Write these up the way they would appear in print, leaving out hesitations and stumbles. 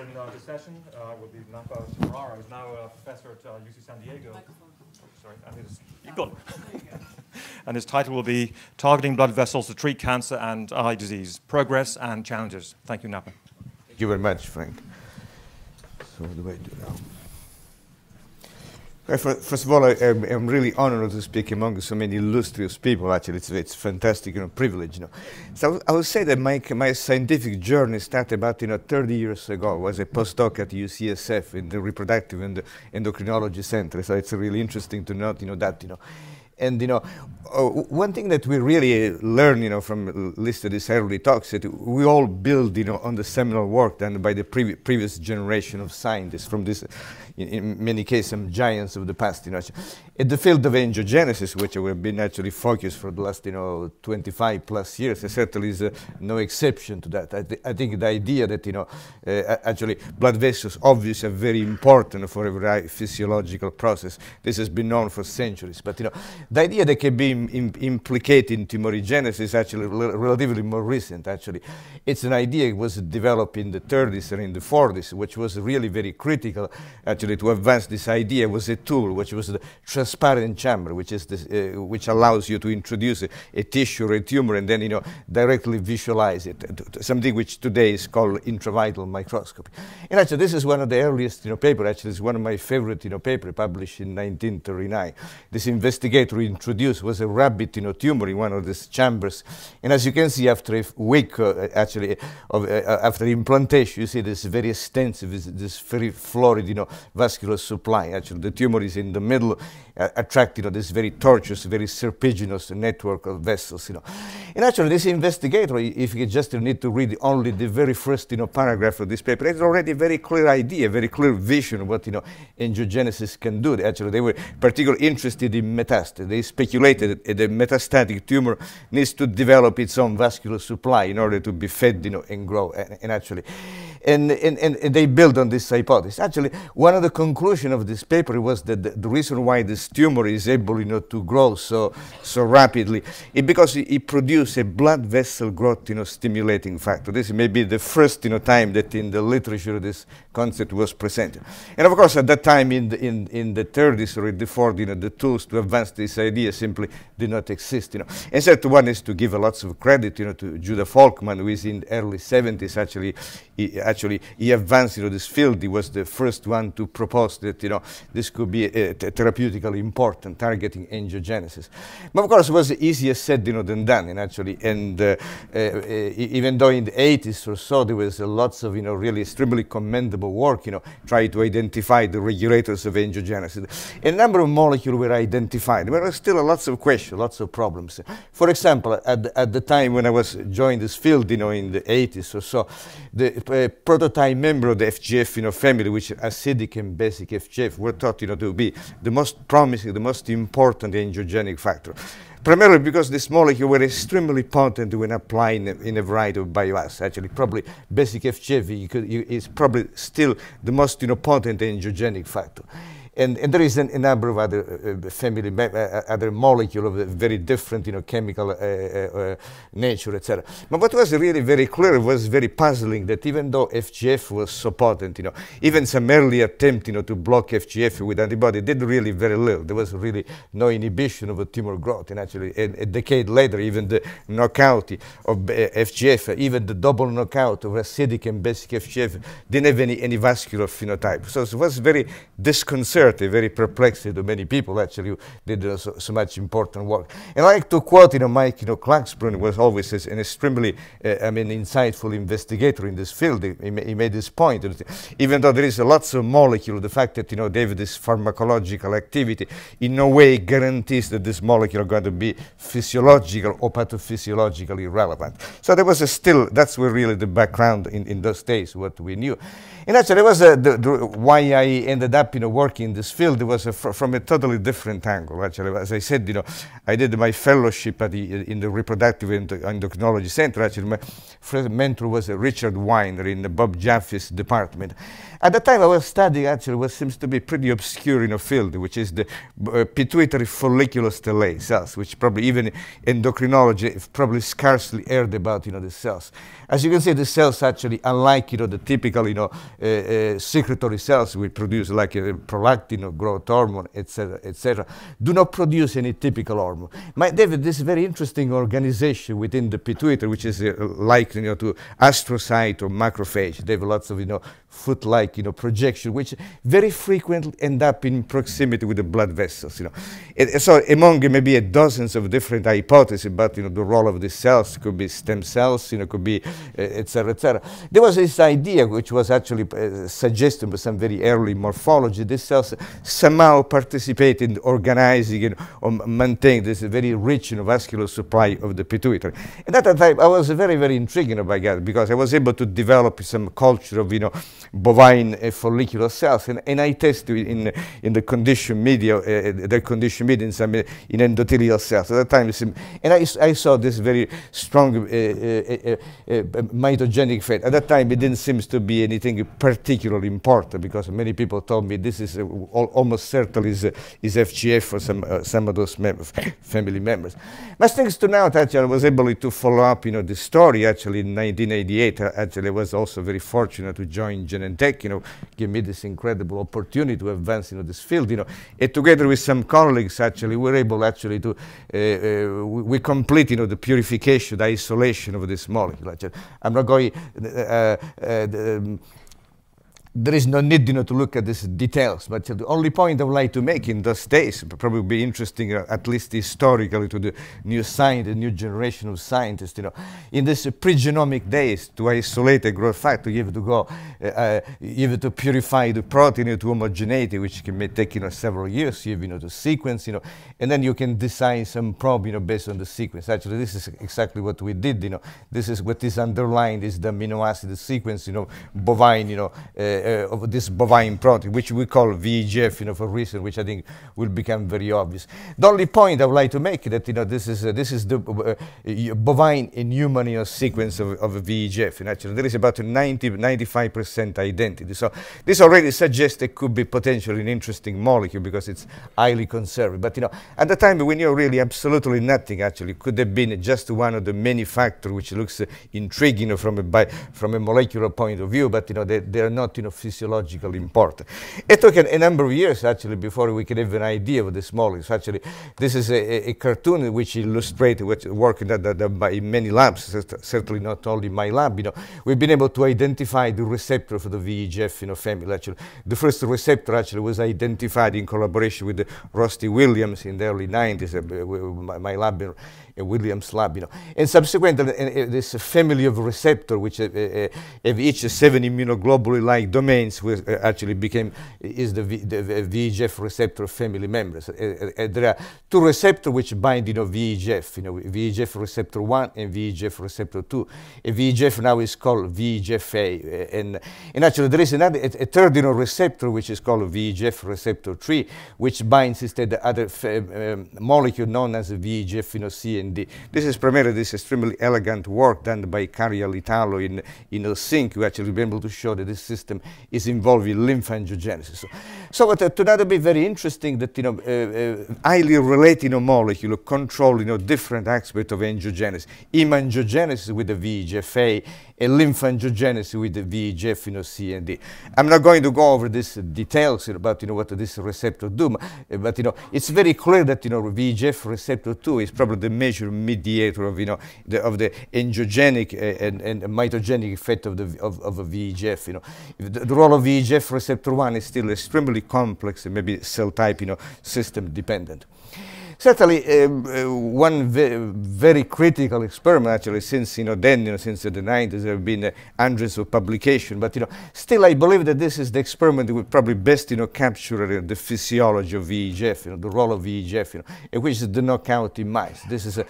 in this session will be Ferrara, who's now a professor at UC San Diego. Sorry, you've got it. And his title will be Targeting Blood Vessels to Treat Cancer and Eye Disease, Progress and Challenges. Thank you, Napa. Thank you very much, Frank. So what do I do now? Well, first of all, I'm really honored to speak among so many illustrious people. Actually, it's a fantastic privilege. So I would say that my scientific journey started about 30 years ago. I was a postdoc at UCSF in the reproductive and endocrinology center. So it's really interesting to note that. And one thing that we really learn, from listed these early talks, that we all build, on the seminal work done by the previous generation of scientists from this, in many cases, some giants of the past. In the field of angiogenesis, which we've been actually focused for the last, 25 plus years, there certainly is no exception to that. I think the idea that, actually blood vessels obviously are very important for every physiological process. This has been known for centuries, but the idea that can be implicated in tumorigenesis is actually relatively more recent, actually. It's an idea that was developed in the 30s and in the 40s, which was really very critical, actually, to advance this idea. Was a tool, which was the transparent chamber, which is this, which allows you to introduce a tissue or a tumor and then, directly visualize it, something which today is called intravital microscopy. And actually, this is one of the earliest, papers. Actually, it's one of my favorite, paper published in 1939. This investigator introduced was a rabbit tumor in one of these chambers, and as you can see, after a week actually after implantation, you see this very extensive, this very florid vascular supply. Actually, the tumor is in the middle, attracting this very tortuous, very serpiginous network of vessels. And actually, this investigator, if you just need to read only the very first paragraph of this paper, it's already a very clear idea, very clear vision of what angiogenesis can do. Actually, they were particularly interested in metastasis. They speculated that the metastatic tumor needs to develop its own vascular supply in order to be fed, and grow. And they built on this hypothesis. Actually, one of the conclusions of this paper was that the reason why this tumor is able, to grow so rapidly is because it produces a blood vessel growth, stimulating factor. This may be the first, time that in the literature this concept was presented. And of course, at that time in the 30s or in the 40s, the tools to advance this idea simply did not exist. And so one is to give lots of credit, to Judah Folkman, who is in the early 70s. Actually, he advanced this field. He was the first one to propose that this could be therapeutically important, targeting angiogenesis. But of course, it was easier said than done. And even though in the 80s or so there was lots of really extremely commendable work, trying to identify the regulators of angiogenesis, a number of molecules were identified. There were still lots of questions, lots of problems. For example, at the time when I was joined this field, in the 80s or so, the prototype member of the FGF family, which is acidic and basic FGF, were thought to be the most promising, the most important angiogenic factor. Primarily because this molecule were extremely potent when applied in a variety of bioassays. Actually, probably basic FGF is probably still the most potent angiogenic factor. And there is a number of other other molecules of a very different, chemical nature, etc. But what was really very clear, was very puzzling, that even though FGF was so potent, even some early attempt, to block FGF with antibody did really very little. There was really no inhibition of a tumor growth. And actually, a decade later, even the knockout of FGF, even the double knockout of acidic and basic FGF didn't have any vascular phenotype. So it was very disconcerting. Very perplexing to many people, actually, who did so much important work. And I like to quote, Mike, Klagsbrun was always an extremely, insightful investigator in this field. He made this point that even though there is lots of molecules, the fact that, they have this pharmacological activity in no way guarantees that this molecule are going to be physiological or pathophysiologically relevant. So there was that's where really the background in those days, what we knew. And actually, it was why I ended up, working in this field. It was from a totally different angle. Actually, as I said, I did my fellowship in the reproductive endocrinology center. Actually, my first mentor was Richard Weiner in Bob Jaffe's department. At the time, I was studying actually what seems to be pretty obscure field, which is the pituitary follicular stellate cells, which probably even endocrinology probably scarcely heard about, the cells. As you can see, the cells actually, unlike, the typical, secretory cells which produce like a prolactin or growth hormone, etc., etc., do not produce any typical hormone. They have this very interesting organization within the pituitary, which is like to astrocyte or macrophage. They have lots of foot-like projection, which very frequently end up in proximity with the blood vessels. So among maybe dozens of different hypotheses about the role of the cells, could be stem cells, could be etc., etc. There was this idea which was actually suggested by some very early morphology. These cells somehow participate in organizing or maintaining this very rich vascular supply of the pituitary. And at that time, I was very, very intrigued by that because I was able to develop some culture of bovine follicular cells, and I tested in the condition media, the condition media in some in endothelial cells at that time, and I saw this very strong mitogenic effect. At that time, it didn't seem to be anything particularly important because many people told me this is almost certainly is FGF for some of those family members. But thanks to now, actually, I was able to follow up, the story. Actually, in 1988, actually, I was also very fortunate to join Genentech. Give me this incredible opportunity to advance this field. And together with some colleagues, actually, we were able actually to we complete, the purification, the isolation of this molecule. Actually, I'm not going. There is no need, to look at these details, but the only point I would like to make in those days, probably be interesting, at least historically, to the new generation of scientists, in these pre-genomic days, to isolate a growth factor, you have to go, you have to purify the protein to homogeneity, which may take, several years. You have, to sequence, and then you can design some probe, based on the sequence. Actually, this is exactly what we did, This is what is underlined is the amino acid sequence, bovine, of this bovine protein, which we call VEGF, for reason which I think will become very obvious. The only point I would like to make is that this is the bovine and human sequence of VEGF. And actually, there is about 95% identity. So this already suggests it could be potentially an interesting molecule because it's highly conserved. But at the time we knew really absolutely nothing. Actually, could have been just one of the many factors which looks intriguing from a molecular point of view. But they are not physiologically important. It took a number of years actually before we could have an idea of this molecule. So actually, this is a cartoon which illustrates work by many labs, certainly not only my lab. We've been able to identify the receptor for the VEGF family. Actually, the first receptor actually was identified in collaboration with Rusty Williams in the early 90s. My lab in Williams' lab, and subsequently this family of receptors, which have each 7 immunoglobulin-like domains, actually is the VEGF receptor family members. There are 2 receptors which bind, VEGF, VEGF receptor 1 and VEGF receptor 2. VEGF now is called VEGF-A, and actually there is another a third, receptor which is called VEGF receptor 3, which binds instead the other molecule known as VEGF, C and D. This is primarily this extremely elegant work done by Carial Italo in Helsinki, who actually been able to show that this system is involved in lymphangiogenesis. So it turned out to be very interesting that highly related molecule control different aspects of angiogenesis, hemangiogenesis with the VEGF-A and lymphangiogenesis with the VEGF, C and D. I'm not going to go over these details about what this receptor do, but it's very clear that VEGF receptor 2 is probably the major mediator of the angiogenic and mitogenic effect of a VEGF. The role of VEGF receptor 1 is still extremely complex and maybe cell type system dependent. Certainly, one very critical experiment actually since since the 90s there have been hundreds of publications, but still I believe that this is the experiment that would probably best capture the physiology of VEGF, the role of VEGF, which is the knockout in mice. This is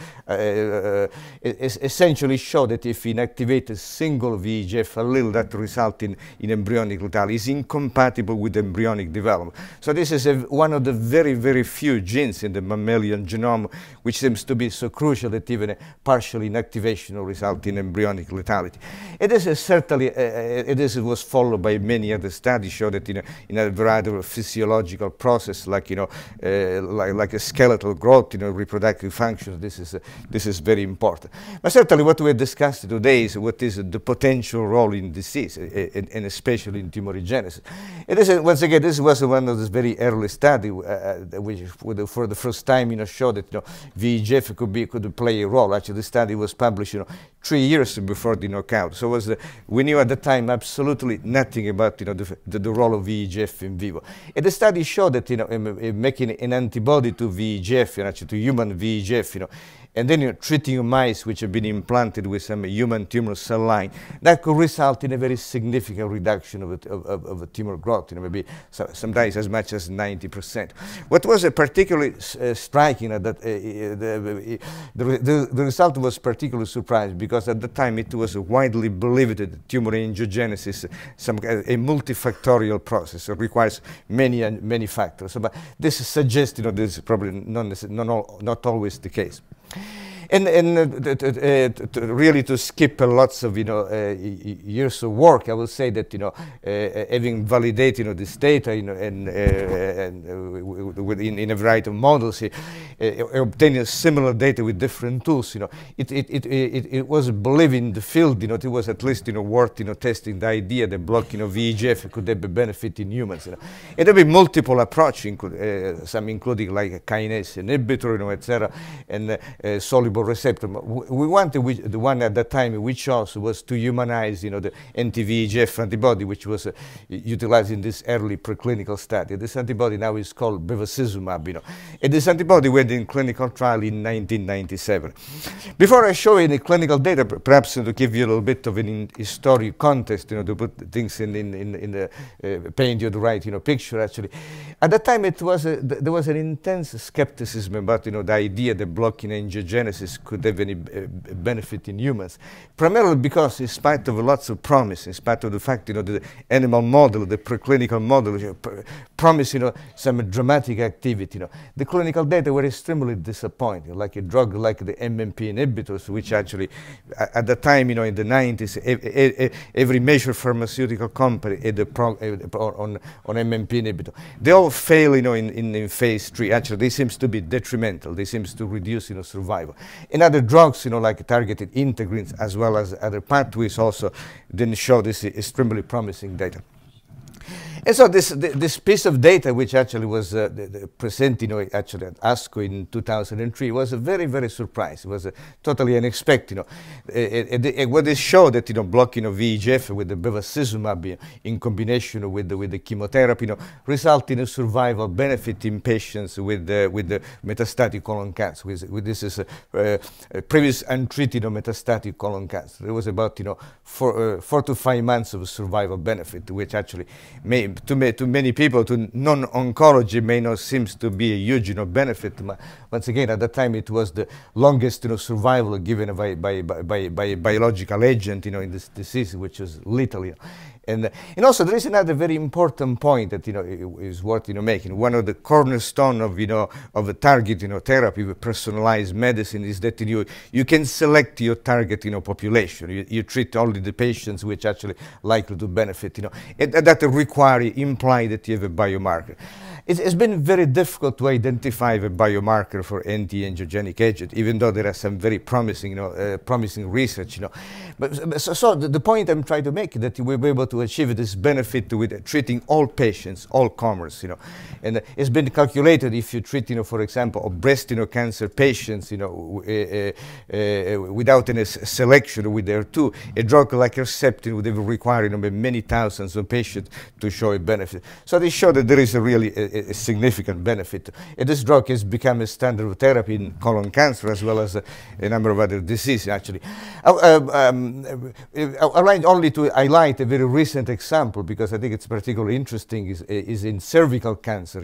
essentially show that if we inactivate a single VEGF allele, that result in embryonic lethality is incompatible with embryonic development. So this is one of the very, very few genes in the mammalian mammalian genome, which seems to be so crucial that even a partial inactivation will result in embryonic lethality. And this is certainly, this was followed by many other studies show that in a variety of physiological process, like like a skeletal growth, reproductive functions, this is very important. But certainly what we discussed today is what is the potential role in disease, and especially in tumorigenesis. And this is, once again, this was one of those very early studies which for the first time showed that VEGF could play a role. Actually, the study was published 3 years before the knockout. So we knew at the time absolutely nothing about the role of VEGF in vivo. And the study showed that making an antibody to VEGF, actually to human VEGF, and then treating mice which have been implanted with some human tumor cell line, that could result in a very significant reduction of tumor growth, maybe sometimes as much as 90%. What was particularly striking, that the result was particularly surprising, because at the time it was widely believed that tumor angiogenesis is a multifactorial process, so it requires many factors. So, but this suggests this is probably not always the case. And really to skip lots of years of work, I will say that having validated this data in a variety of models, obtaining similar data with different tools, it was believed in the field, it was at least worth testing the idea that blocking VEGF could have a benefit in humans. And there will be multiple approaches, some including like a kinase inhibitor, etc., and soluble receptor. We wanted, the one at that time we chose was to humanize, the anti-VEGF antibody, which was utilized in this early preclinical study. This antibody now is called bevacizumab, and this antibody went in clinical trial in 1997. Before I show you the clinical data, perhaps to give you a little bit of an historic context, to put things in the paint you the right, picture. Actually, at that time there was an intense skepticism about, the idea that blocking angiogenesis could have any benefit in humans, primarily because in spite of lots of promise, in spite of the fact, the animal model, the preclinical model promised, some dramatic activity, the clinical data were extremely disappointing, like a drug like the MMP inhibitors, which actually, at the time, in the 90s, every major pharmaceutical company had on MMP inhibitor. They all fail, in phase 3. Actually, they seems to be detrimental. They seems to reduce, survival. And other drugs, like targeted integrins, as well as other pathways, also didn't show this extremely promising data. And so this piece of data, which actually was presented, actually at ASCO in 2003, was a very, very surprise. It was totally unexpected. What it showed that blocking VEGF with the bevacizumab in combination with the chemotherapy, result in a survival benefit in patients with the metastatic colon cancer. This is previous untreated metastatic colon cancer. There was about 4 to 5 months of survival benefit, which actually to many people, to non-oncology, may not seem to be a huge benefit. But once again, at that time, it was the longest survival given by a biological agent in this disease, which was lethal. And also there is another very important point that is worth making. One of the cornerstone of of a target therapy with personalized medicine is that you can select your target population. You treat only the patients which actually likely to benefit. And that imply that you have a biomarker. It's been very difficult to identify a biomarker for anti-angiogenic agent, even though there are some very promising, promising research. But so the point I'm trying to make is that we'll be able to achieve this benefit with treating all patients, all comers. And it's been calculated if you treat, for example, breast cancer patients, without any selection with their two, a drug like Herceptin would have required many thousands of patients to show a benefit. So they show that there is a really a significant benefit. And this drug has become a standard of therapy in colon cancer as well as a number of other diseases, actually. I'd like only to highlight a very recent example, because I think it's particularly interesting, is in cervical cancer.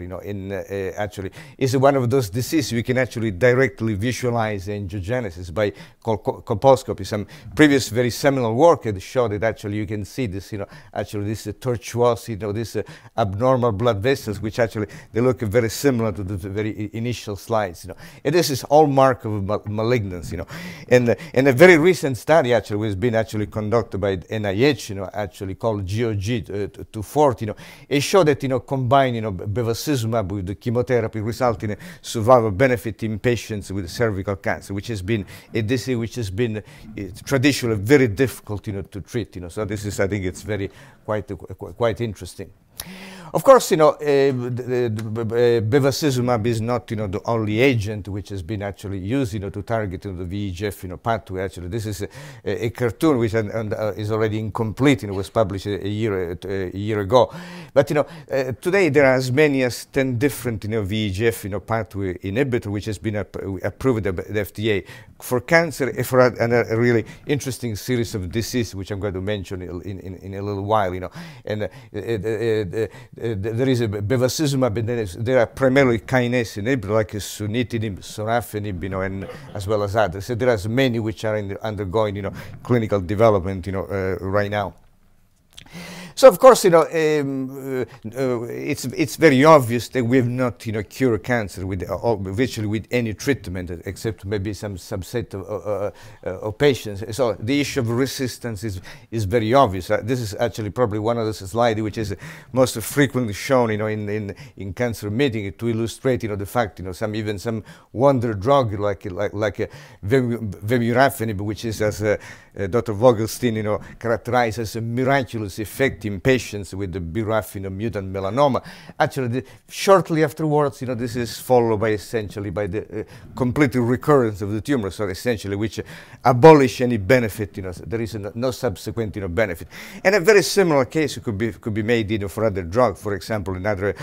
Actually, is one of those diseases we can actually directly visualize angiogenesis by colposcopy. Some previous very seminal work had showed that actually you can see this, actually this tortuous, this abnormal blood vessels, which actually actually they look very similar to the very initial slides, you know. And this is all mark of malignancy, you know. And a very recent study actually has been actually conducted by NIH, you know, actually called GOG 240, you know. It showed that, you know, combine, you know, bevacizumab with the chemotherapy result in a survival benefit in patients with cervical cancer, which has been a disease which has been traditionally very difficult, you know, to treat, you know. So this is, I think it's very quite interesting. Of course, you know, bevacizumab is not, you know, the only agent which has been actually used, you know, to target, you know, the VEGF, you know, pathway. Actually, this is a cartoon which is already incomplete, you know, was published a year ago. But, you know, today there are as many as 10 different, you know, VEGF, you know, pathway inhibitor which has been approved by the FDA for cancer, for a really interesting series of diseases which I'm going to mention in a little while, you know. And there is a bevacizumab, and there are primarily kinase inhibitors like sunitinib, sorafenib, you know, and as well as others. So there are many which are undergoing, you know, clinical development, you know, right now. So of course, you know, it's very obvious that we have not, you know, cured cancer with virtually with any treatment, except maybe some subset of patients. So the issue of resistance is very obvious. This is actually probably one of the slides which is most frequently shown, you know, in cancer meeting to illustrate, you know, the fact, you know, even some wonder drug like vemurafenib, which is, as Dr. Vogelstein, you know, characterized as a miraculous effect in patients with the BRAF, you know, mutant melanoma. Actually, shortly afterwards, you know, this is followed by essentially by the complete recurrence of the tumor. So essentially, which abolish any benefit. You know, so there is no subsequent, you know, benefit. And a very similar case could be made, you know, for other drug. For example, another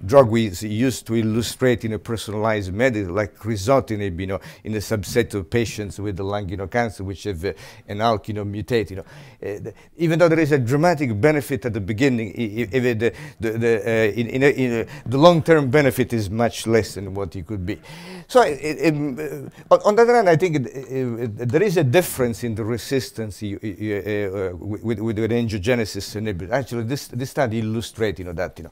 drug we used to illustrate, you know, personalized medicine, like crizotinib, you know, in a subset of patients with the lung, you know, cancer, which have an ALK, you know, mutate. You know, even though there is a dramatic benefit at the beginning, the long-term benefit is much less than what it could be. So on the other hand, I think there is a difference in the resistance with an angiogenesis inhibitor. Actually, this study illustrates, you know, that, you know,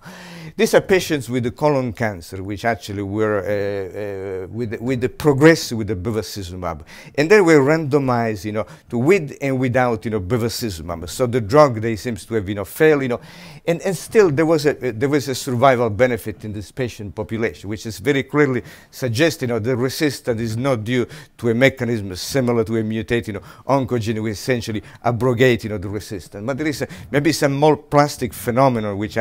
these are patients with the colon cancer, which actually were with the progress with the bevacizumab, and they were randomized, you know, to with and without, you know, bevacizumab. So the drug, they seems to have, you know, failed, you know, and still there was a survival benefit in this patient population, which is very clearly suggests, you know, the resistance is not due to a mechanism similar to a mutated, you know, oncogene which essentially abrogate, you know, the resistance. But there is maybe some more plastic phenomenon which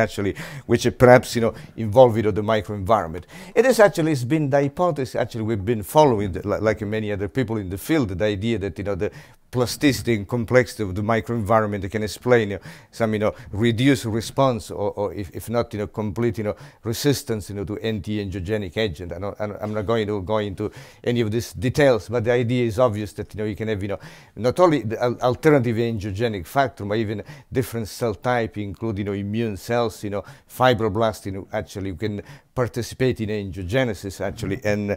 perhaps, you know, involve, you know, the microenvironment. It is actually, it's been the hypothesis actually we've been following, like many other people in the field, the idea that, you know, the plasticity and complexity of the microenvironment can explain, you know, some, you know, reduced response or if not, you know, complete, you know, resistance, you know, to anti-angiogenic agent. I'm not going to go into any of these details, but the idea is obvious that, you know, you can have, you know, not only the alternative angiogenic factor, but even different cell type, including, you know, immune cells, you know, fibroblasts, you know, actually you can participate in angiogenesis actually, and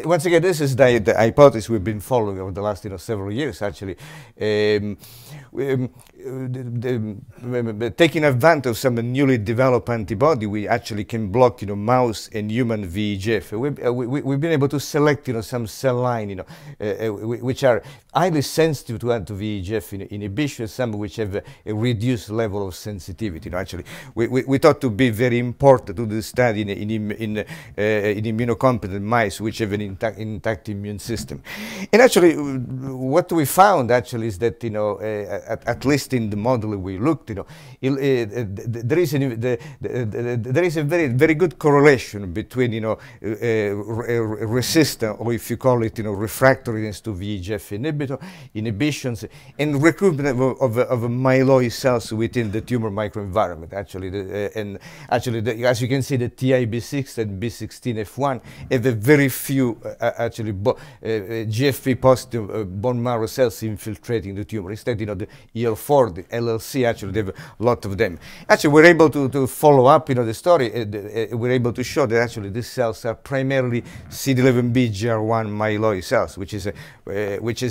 once again, this is the hypothesis we've been following over the last, you know, several years actually. Taking advantage of some newly developed antibody, we actually can block, you know, mouse and human VEGF. We've been able to select, you know, some cell line, you know, which are highly sensitive to anti-VEGF inhibition, some which have a reduced level of sensitivity. You know, actually, we thought to be very important to do the study in immunocompetent mice which have an intact immune system. And actually, what we found actually is that, you know, at least in the model we looked, you know, there is a very good correlation between, you know, resistance, or if you call it, you know, refractoriness to VEGF inhibitions, and recruitment of myeloid cells within the tumor microenvironment. Actually, as you can see, the TIB6 and B16F1 have a very few actually GFP positive bone marrow cells infiltrating the tumor. Instead, you know, the EL4 EL4, the LLC, actually, they have a lot of them. Actually, we're able to follow up, the story. We're able to show that actually these cells are primarily CD11B-GR1 myeloid cells, which is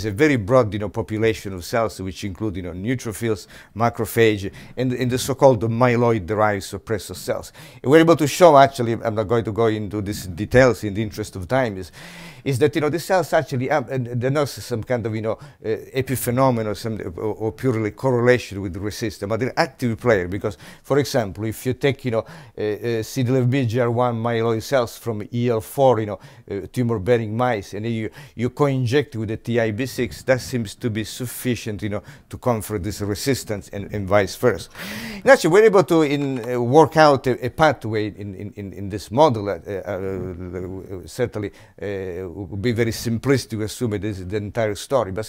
a very broad, population of cells, which include, neutrophils, macrophage, and the so-called myeloid-derived suppressor cells. And we're able to show, actually, I'm not going to go into these details in the interest of time, is that the cells actually they're not some kind of epiphenomenon or purely correlation with the resistance, but they're active player because, for example, if you take CD11B-GR1 myeloid cells from EL4 tumor-bearing mice and you co-inject with the TIB6, that seems to be sufficient to confer this resistance and vice versa. And actually, we're able to work out a pathway in this model. Certainly would be very simplistic to assume that this is the entire story, but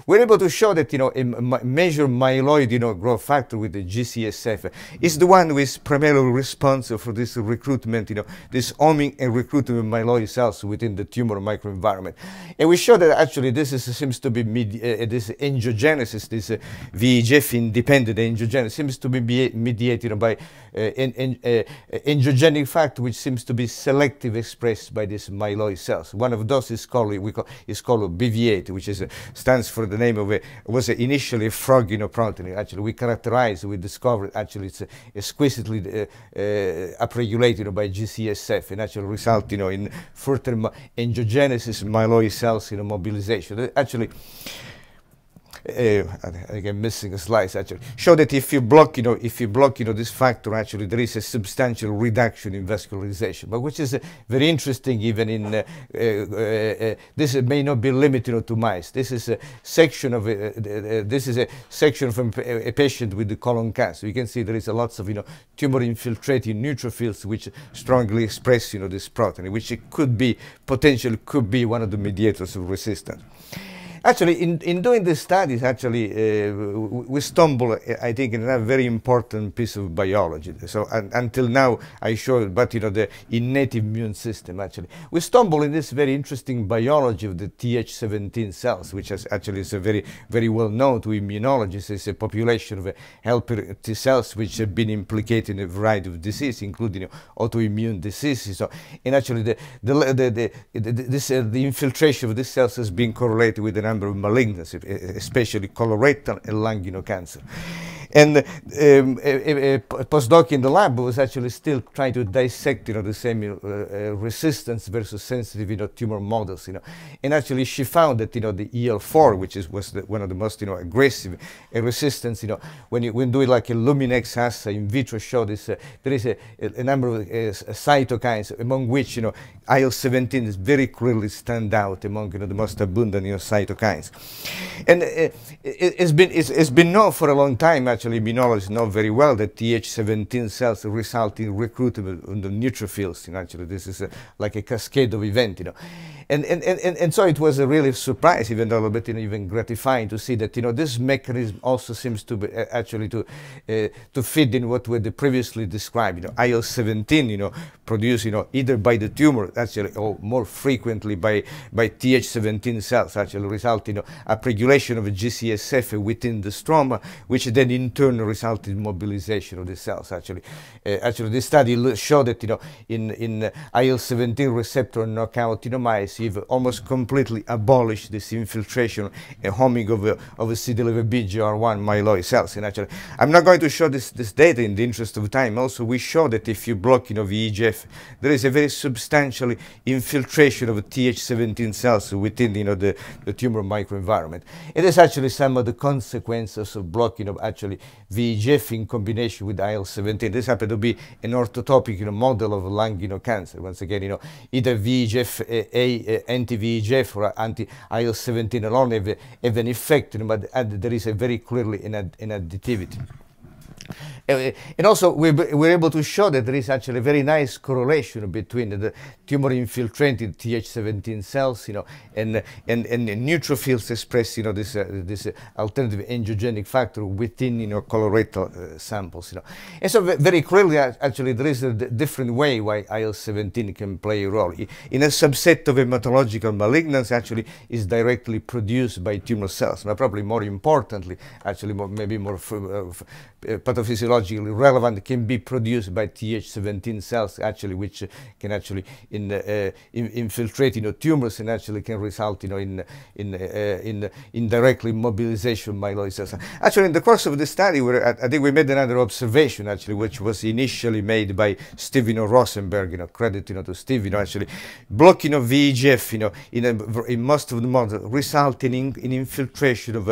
we're able to show that a major myeloid growth factor with the GCSF is the one who is primarily responsible for this recruitment, this homing and recruitment of myeloid cells within the tumor microenvironment. And we show that actually this seems to be this angiogenesis, this VEGF-independent angiogenesis seems to be mediated by angiogenic factor, which seems to be selectively expressed by these myeloid cells. One of those is called BV8, which stands for the name of was initially a frog protein. Actually, we discovered actually it's exquisitely upregulated by GCSF and actually result in further angiogenesis, myeloid cells mobilization. Actually, again, missing a slice. Actually, show that if you block, this factor, actually there is a substantial reduction in vascularization. But which is very interesting, even in this may not be limited to mice. This is a section of from a patient with the colon cancer. You can see there is a lots of tumor infiltrating neutrophils which strongly express this protein, which potentially could be one of the mediators of resistance. Actually, in doing these studies, actually, we stumble, I think, in a very important piece of biology. So until now, I showed, but the innate immune system, actually. We stumble in this very interesting biology of the Th17 cells, which is actually is a very, very well known to immunologists. It's a population of helper T cells which have been implicated in a variety of diseases, including autoimmune diseases. So, and actually, the infiltration of these cells has been correlated with the number of malignancies, especially colorectal and lung cancer. And a postdoc in the lab was actually still trying to dissect, the same resistance versus sensitive, tumor models, And actually, she found that, the EL4, which was one of the most, aggressive resistance, when you do it like a Luminex assay in vitro, show this, there is a number of cytokines, among which, IL-17 is very clearly stand out among, the most abundant, cytokines. And it's been known for a long time, actually, immunologists know very well that Th17 cells result in recruitment of the neutrophils. Actually, this is like a cascade of events, And so it was a really surprise, even though a little bit even gratifying to see that this mechanism also seems to be actually to fit in what were previously described. IL-17, produced either by the tumor actually or more frequently by Th17 cells actually result in upregulation of a GCSF within the stroma, which then in turn result in mobilization of the cells. Actually, this study showed that in IL-17 receptor knockout mice, you've almost completely abolished this infiltration and homing of a CD11B-GR1 myeloid cells. And actually, I'm not going to show this data in the interest of time. Also, we show that if you block VEGF, there is a very substantial infiltration of Th17 cells within the tumor microenvironment. It is actually some of the consequences of blocking of actually VEGF in combination with IL-17. This happened to be an orthotopic model of lung cancer. Once again, either VEGF anti-VEGF or anti-IL-17 alone have an effect, but there is a very clearly an additivity. And also we're able to show that there is actually a very nice correlation between the tumor infiltrated Th17 cells, and neutrophils express, this alternative angiogenic factor within, colorectal samples, And so very clearly, actually, there is a different way why IL-17 can play a role. In a subset of hematological malignancy, actually, is directly produced by tumor cells, but probably more importantly, actually, maybe more pathophysiologically relevant, can be produced by Th17 cells, actually, which can actually infiltrate, tumors and actually can result, in directly mobilization of myeloid cells. Actually, in the course of the study, I think we made another observation, actually, which was initially made by Steve Rosenberg, credit, to Steve, actually, blocking of VEGF, in most of the models, resulting in infiltration of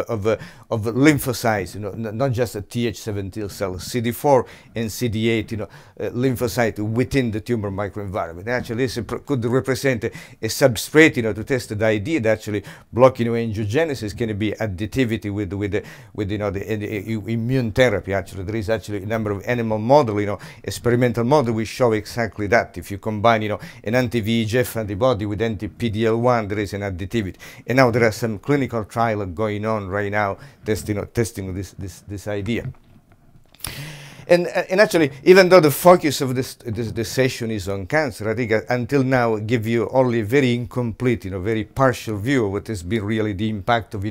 lymphocytes, not just a Th17 cell, CD4 and CD8, lymphocyte within the tumor microenvironment. Actually, this could represent a substrate, to test the idea that actually blocking angiogenesis can be additivity with the immune therapy. Actually, there is actually a number of animal model, experimental model, which show exactly that. If you combine, an anti-VEGF antibody with anti-PD-L1, there is an additivity. And now there are some clinical trials going on right now testing this idea. And actually, even though the focus of this session is on cancer, I think until now give you only a very incomplete, very partial view of what has been really the impact of,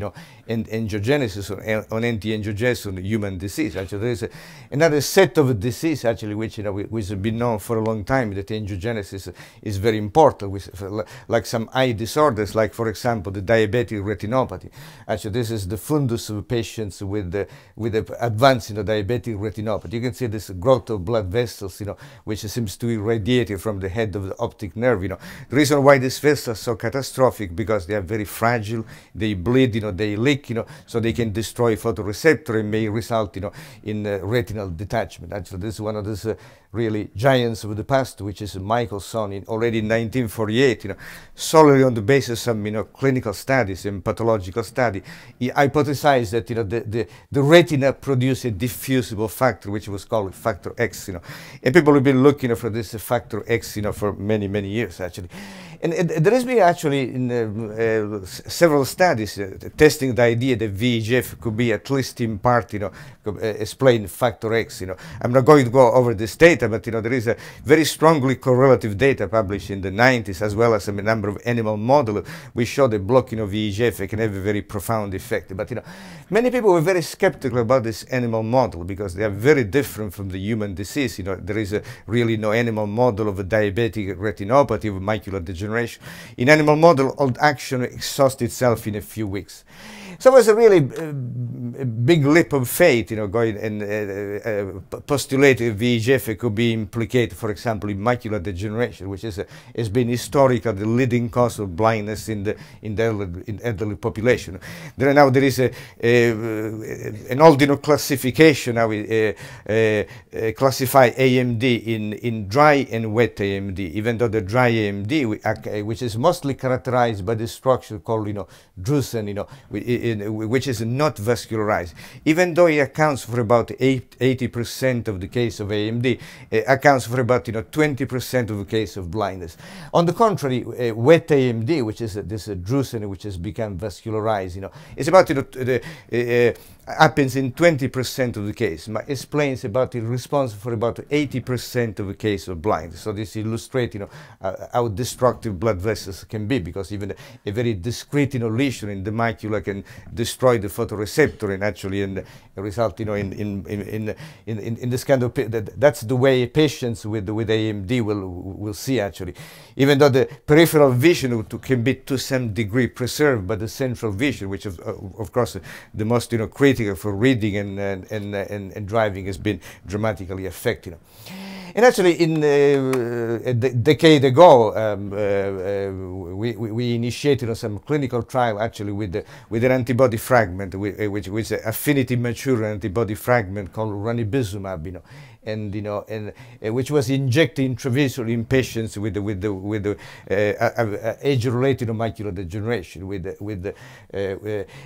angiogenesis on anti-angiogenesis on human disease. Actually, there is another set of disease, actually, which which has been known for a long time that angiogenesis is very important, like some eye disorders, like for example the diabetic retinopathy. Actually, this is the fundus of patients with advanced diabetic retinopathy. You can see this growth of blood vessels, which seems to be radiated from the head of the optic nerve. The reason why these vessels are so catastrophic because they are very fragile, they bleed, they leak. So they can destroy photoreceptor and may result, in retinal detachment. Actually, this is one of those really giants of the past, which is Michelson already in 1948, solely on the basis of clinical studies and pathological study, he hypothesized that the retina produced a diffusible factor, which was called factor X, and people have been looking for this factor X, for many years actually. And there has been actually in several studies testing the idea that VEGF could be at least in part, explain factor X. I'm not going to go over this data, but there is a very strongly correlative data published in the 90s, as well as a number of animal models which show that blocking of VEGF can have a very profound effect. But many people were very skeptical about this animal model because they are very different from the human disease. There is really no animal model of a diabetic retinopathy of macular degeneration. In animal model, old action exhausts itself in a few weeks. So it was a really big leap of faith, going and postulating VEGF could be implicated, for example, in macular degeneration, which has been historically the leading cause of blindness in the elderly population. There is an old classification. Now we classify AMD in dry and wet AMD, even though the dry AMD, which is mostly characterized by the structure called drusen, which is not vascularized. Even though it accounts for about 80% of the case of AMD, it accounts for about 20% of the case of blindness. On the contrary, wet AMD, which is this drusen which has become vascularized, it's about happens in 20% of the case. Explains about the response for about 80% of the case of blindness. So this illustrates how destructive blood vessels can be, because even a very discrete lesion in the macula can destroy the photoreceptor and actually result in this kind of that's the way patients with AMD will see actually. Even though the peripheral vision can be to some degree preserved, but the central vision, which is of course the most critical for reading and driving, has been dramatically affected. And actually, in a decade ago, we initiated some clinical trial actually with an antibody fragment, which is an affinity mature antibody fragment called ranibizumab. and which was injected intravenously in patients with age-related macular degeneration.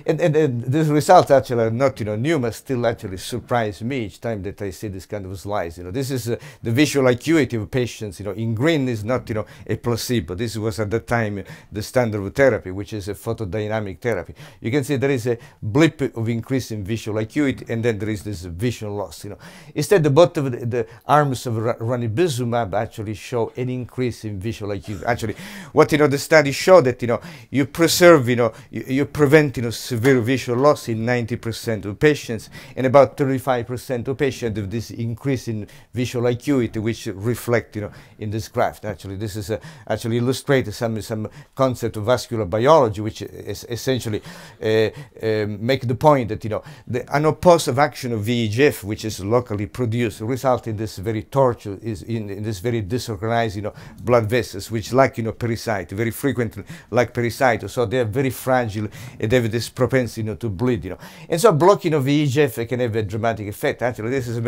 And these results actually are not new, but still actually surprise me each time that I see this kind of slides. This is the visual acuity of patients. In green is not a placebo. This was at the time the standard of therapy, which is a photodynamic therapy. You can see there is a blip of increase in visual acuity, and then there is this vision loss. Instead, the both of the arms of ranibizumab actually show an increase in visual acuity. Actually, what the study showed that you preserve, you prevent severe visual loss in 90% of patients, and about 35% of patients of this increase in visual acuity, which reflect in this graph. Actually, this is actually illustrates some concept of vascular biology, which is essentially make the point that the unopposed action of VEGF, which is locally produced, result in this very torture, in this very disorganized blood vessels, which lack pericyte, very frequently lack pericyte, so they are very fragile and they have this propensity to bleed. And so blocking of VEGF can have a dramatic effect. Actually, this is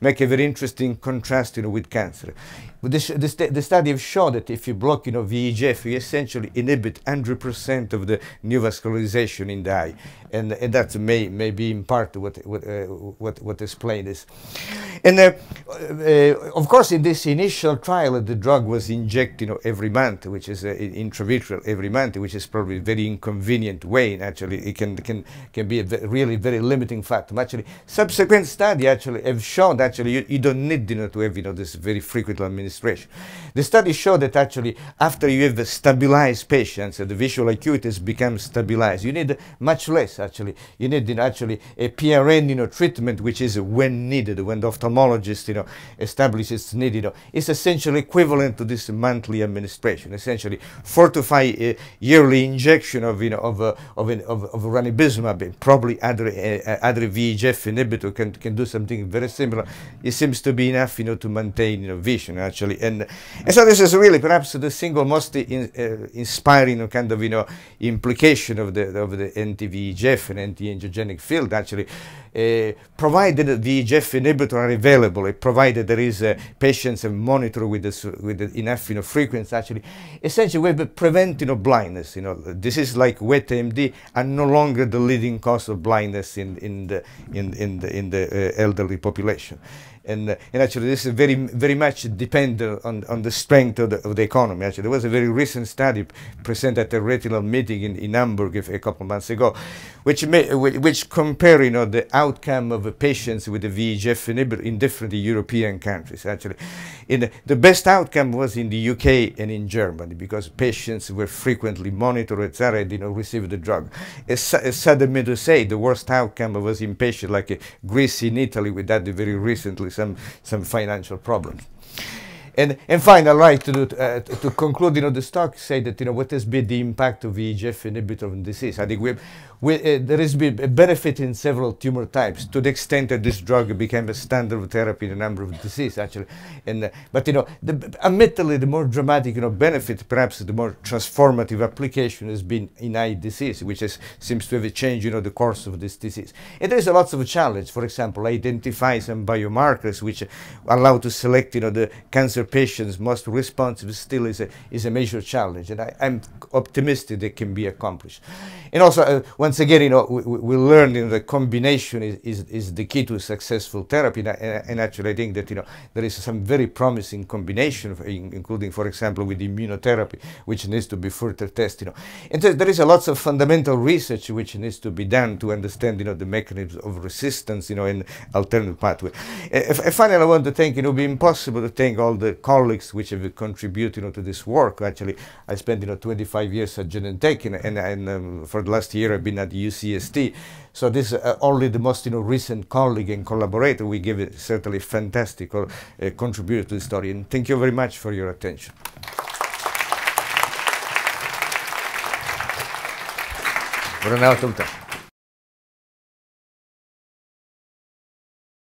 make a very interesting contrast with cancer. The study have shown that if you block VEGF, you essentially inhibit 100% of the neovascularization in the eye, and that may be in part what explains this. And of course, in this initial trial, the drug was injected every month, which is intravitreal every month, which is probably a very inconvenient way. And actually, it can be a really very limiting factor. Actually, subsequent study actually have shown that actually you don't need to have this very frequent administration. The study showed that actually after you have stabilized patients, the visual acuity has become stabilized. You need much less actually. You need actually a PRN treatment, which is when needed, when the ophthalmologist establishes it's needed. It's essentially equivalent to this monthly administration. Essentially 4 to 5 yearly injection of ranibizumab, probably other VEGF inhibitor can do something very similar. It seems to be enough to maintain vision actually. And so this is really perhaps the single most inspiring kind of implication of the anti-VEGF and anti-angiogenic field. Actually, provided VEGF inhibitors are available, provided there is patients monitored with enough frequency. Actually, essentially we prevent blindness. This is like wet AMD are no longer the leading cause of blindness in the elderly population. And actually, this is very much dependent on the strength of the economy. Actually, there was a very recent study presented at a retinal meeting in Hamburg a couple of months ago, which compare the outcome of patients with the VEGF inhibitor in different European countries. Actually, the best outcome was in the UK and in Germany, because patients were frequently monitored, etc., received the drug. It's sad of me to say, the worst outcome was in patients like Greece in Italy, with that very recently some financial problems. And finally, I'd like to conclude, this talk, say that, what has been the impact of VEGF inhibitor on disease. I think there has been a benefit in several tumor types, to the extent that this drug became a standard of therapy in a number of diseases, actually. But, admittedly, the more dramatic, benefit, perhaps the more transformative application has been in eye disease, which seems to have changed, the course of this disease. And there is a lots of challenge. For example, identify some biomarkers which allow to select, the cancer patients most responsive still is a major challenge, and I'm optimistic that can be accomplished. And also, once again, we learned the combination is the key to successful therapy, and actually I think that there is some very promising combination, including, for example, with immunotherapy, which needs to be further tested. And there is a lots of fundamental research which needs to be done to understand the mechanisms of resistance, and alternative pathway. Finally, I want to thank, it would be impossible to thank all the colleagues which have contributed to this work. Actually, I spent 25 years at Genentech, and for the last year I've been at UCST. So this only the most recent colleague and collaborator. We give it certainly fantastic contribution to the story. And thank you very much for your attention. We're out of time.